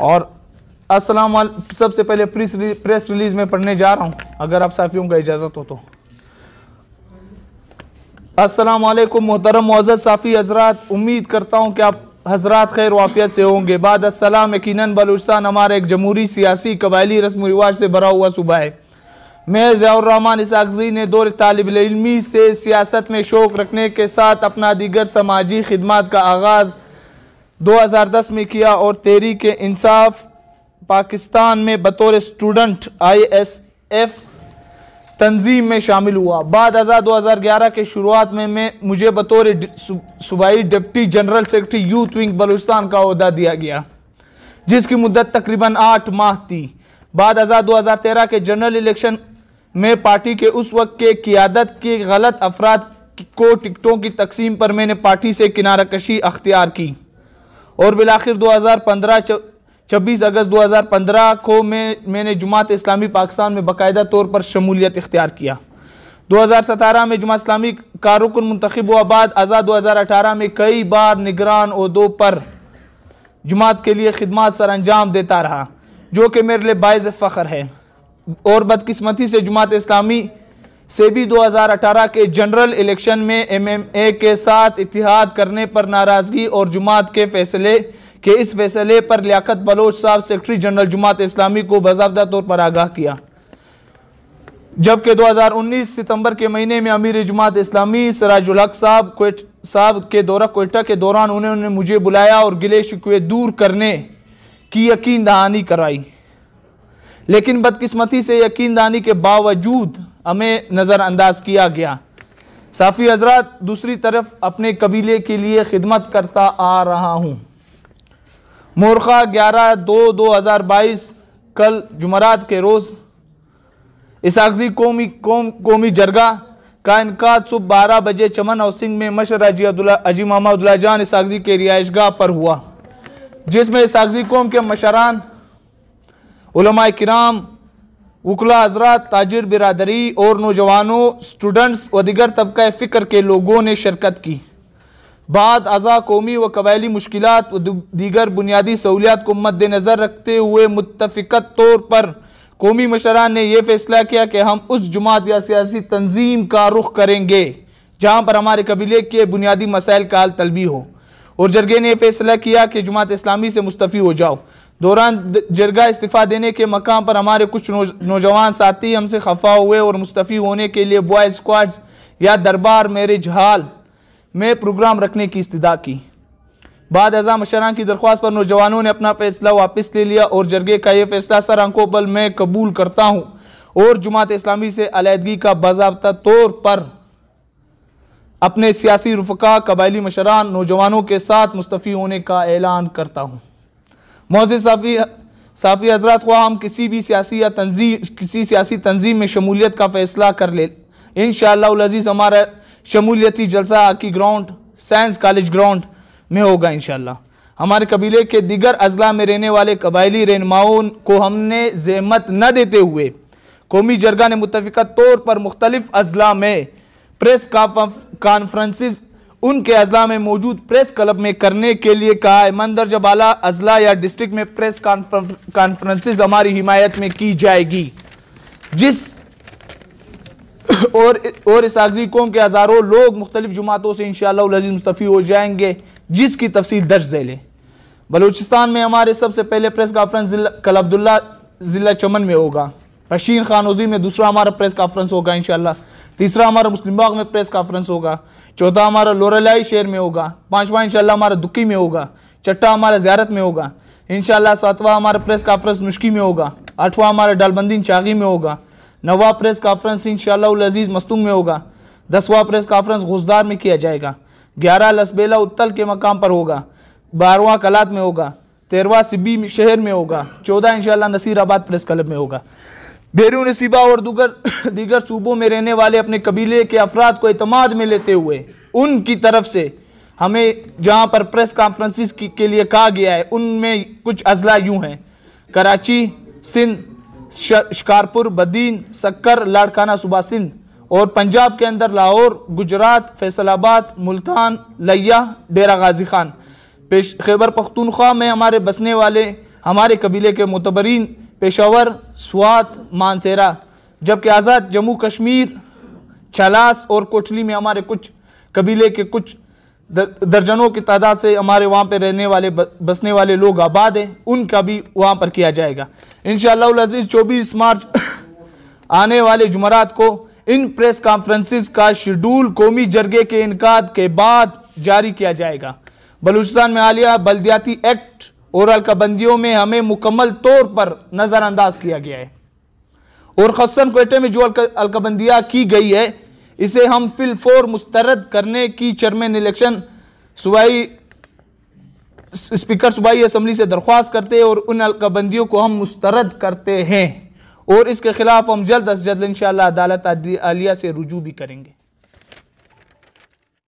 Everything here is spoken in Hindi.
और सबसे पहले प्रेस रिलीज में पढ़ने जा रहा हूं, अगर आप साफियों का इजाज़त हो तो। अस्सलाम वालेकुम मोहतरम मुअज़्ज़ज़ साफ़ी हज़रात, उम्मीद करता हूं कि आप हज़रात खैर वाफ़ियत से होंगे। बाद अस्सलाम, यकीनन बलूचिस्तान हमारा एक जमहूरी, सियासी, कबायली रस्म रिवाज से भरा हुआ सूबा है। मैं ज़ियाउर रहमान इसाक़ज़ी ने दौर तालिब इल्मी से सियासत में शौक़ रखने के साथ अपना दीगर समाजी खिदमात का आगाज़ 2010 में किया और तहरीक इंसाफ पाकिस्तान में बतौर स्टूडेंट ISF तंजीम में शामिल हुआ। बाद 2011 के शुरुआत में मुझे बतौर सूबाई deputy general secretary youth wing Balochistan का ओहदा दिया गया, जिसकी मुद्दत तकरीबन 8 माह थी। बाद 2013 के जनरल इलेक्शन में पार्टी के उस वक्त के क़ियादत के गलत अफराद को टिकटों की तकसीम पर मैंने पार्टी से किनारा कशी अख्तियार की और बिलाखिर 26 अगस्त 2015 को मैंने जुमात इस्लामी पाकिस्तान में बाकायदा तौर पर शमूलियत इख्तियार किया। 2017 में जुमात इस्लामी का रुकन मुंतखब हुआ। बाद 2018 में कई बार निगरान ओहदों पर जुमात के लिए खिदमत सर अंजाम देता रहा, जो कि मेरे लिए बाइज़ फ़ख्र है। और बदकिस्मती से जुमात इस्लामी से भी 2018 के जनरल इलेक्शन में MMA के साथ इत्तिहाद करने पर नाराज़गी और जुमात के इस फैसले पर लियाकत बलोच साहब सेक्रेटरी जनरल जुमात इस्लामी को बाज़ाब्ता तौर पर आगाह किया, जबकि 2019 सितंबर के महीने में अमीर जुमात इस्लामी सिराजुल हक साहब के दौरा कोयटा के दौरान उन्होंने मुझे बुलाया और गिले शिकवे दूर करने की यकीन दहानी कराई, लेकिन बदकिस्मती से यकीन दहानी के बावजूद हमें नज़रअंदाज किया गया। साफ़ी हज़रात, दूसरी तरफ अपने कबीले के लिए खिदमत करता आ रहा हूँ। मोरखा 11/2/2022 कल जुमरात के रोज़ इसाक़ज़ी कौमी जरगा का इनकाद सुबह 12 बजे चमन हाउसिंग में मशर हाजी मोहम्मद अब्दुल्ला जान इसाक़ज़ी के रिहाइशगाह पर हुआ, जिसमें इसाक़ज़ी कौम के मशरान, उलमा किराम, वकला हज़रात, ताजिर बिरादरी और नौजवानों, स्टूडेंट्स व दिगर तबका फ़िक्र के लोगों ने शिरकत की। बाद अज़ा कौमी व कबायली मुश्किलात व दीगर बुनियादी सहूलियात को मद्देनज़र रखते हुए मुत्तफ़िक़त तौर पर कौमी मशरान ने यह फ़ैसला किया कि हम उस जुमात या सियासी तंजीम का रुख करेंगे जहाँ पर हमारे कबीले के बुनियादी मसाइल का हल तलबी हो, और जरगे ने यह फ़ैसला किया कि जुमात इस्लामी से मुस्तफ़ी हो जाओ। दौरान जरगा इस्तीफ़ा देने के मकाम पर हमारे कुछ नौजवान साथी हमसे खफा हुए और मुस्तफ़ी होने के लिए बॉयज़ स्क्वाड्स या दरबार मैरिज हॉल में प्रोग्राम रखने की इस्तदा की। बाद अज़ा मशरान की दरख्वास्त पर नौजवानों ने अपना फ़ैसला वापस ले लिया और जरगे का यह फ़ैसला सर आंखों पर मैं कबूल करता हूँ और जुमात इस्लामी से अलहदगी का बाज़ाब्ता तौर पर अपने सियासी रुफ़का, कबायली मशरान, नौजवानों के साथ मुस्तफ़ी होने का ऐलान करता हूँ। मोअज़्ज़ज़ साफ़ी हज़रात, ख्वाह हम किसी सियासी तंजीम में शमूलियत का फ़ैसला कर ले, इंशाअल्लाह अज़ीज़ हमारा शमूलियती जलसा आकी ग्राउंड, साइंस कॉलेज ग्राउंड में होगा। इंशाअल्लाह हमारे कबीले के दिगर अजला में रहने वाले कबायली रहनुमाओं को हमने ज़हमत न देते हुए कौमी जरगा ने मुत्तफ़िक़ा तौर पर मुख्तलिफ अजला में प्रेस कॉन्फ्रेंसेस उनके अजला में मौजूद प्रेस क्लब में करने के लिए कहा है। मंदरजा बाला अजला या डिस्ट्रिक्ट में प्रेस कॉन्फ्रेंसेस हमारी हिमायत में की जाएगी, जिस और इसाक़ज़ी कौम के हज़ारों लोग मुख्तलिफ जुमातों से इंशाअल्लाह अज़ीज़ मुस्तफ़ी हो जाएंगे, जिसकी तफसील दर्ज झेल है। बलूचिस्तान में हमारे सबसे पहले प्रेस कॉन्फ्रेंस कल अब्दुल्ला ज़िला चमन में होगा, रशीद खानोजी में दूसरा हमारा प्रेस कॉन्फ्रेंस होगा इंशाअल्लाह, तीसरा हमारा मुस्लिम बाग में प्रेस कॉन्फ्रेंस होगा, चौथा हमारा लोरलाई शहर में होगा, पाँचवा इंशाअल्लाह हमारा दुक्की में होगा, छठा हमारा ज़ियारत में होगा इंशाअल्लाह, सातवां हमारा प्रेस कॉन्फ्रेंस मुश्की में होगा, आठवां हमारा डालबंदी चागी में होगा, नौवां प्रेस कॉन्फ्रेंस इंशाअल्लाह अज़ीज़ मस्तूंग में होगा, 10वां प्रेस कॉन्फ्रेंस गुजदार में किया जाएगा, 11 लसबेला उत्तल के मकाम पर होगा, 12वां कलात में होगा, 13वां सिब्बी शहर में होगा, 14 इंशाअल्लाह नसीराबाद प्रेस क्लब में होगा। बैरून नसीबा और दीगर सूबों में रहने वाले अपने कबीले के अफराद को एतमाद में लेते हुए उनकी तरफ से हमें जहाँ पर प्रेस कॉन्फ्रेंसिस के लिए कहा गया है, उनमें कुछ अजला यूँ हैं: कराची, सिंध, शिकारपुर, बदीन, सक्कर, लाड़काना सूबा सिंध, और पंजाब के अंदर लाहौर, गुजरात, फैसलाबाद, मुल्तान, लिया, डेरा गाजी खान। खैबर पख्तूनख्वा में हमारे बसने वाले हमारे कबीले के मुतबरीन पेशावर, स्वात, मानसेरा, जबकि आज़ाद जम्मू कश्मीर, छलास और कोटली में हमारे कुछ कबीले के कुछ दर्जनों की तादाद से हमारे वहाँ पे रहने वाले बसने वाले लोग आबाद हैं, उनका भी वहाँ पर किया जाएगा इंशाअल्लाह अज़ीज़। 24 मार्च आने वाले जुमरात को इन प्रेस कॉन्फ्रेंसिस का शेड्यूल कौमी जरगे के इनकाद के बाद जारी किया जाएगा। बलूचिस्तान में हालिया बल्दियाती एक्ट और अलकाबंदियों में हमें मुकम्मल तौर पर नज़रअंदाज किया गया है और खसन क्वेटे में जो अलकाबंदियाँ की गई है इसे हम फिलफोर मुस्तरद करने की चेयरमैन इलेक्शन सूबाई स्पीकर सूबाई असम्बली से दरख्वास्त करते हैं और उन अलकाबंदियों को हम मुस्तरद करते हैं और इसके खिलाफ हम जल्द अज जल्द इंशाअल्लाह अदालत आलिया से रुजू भी करेंगे।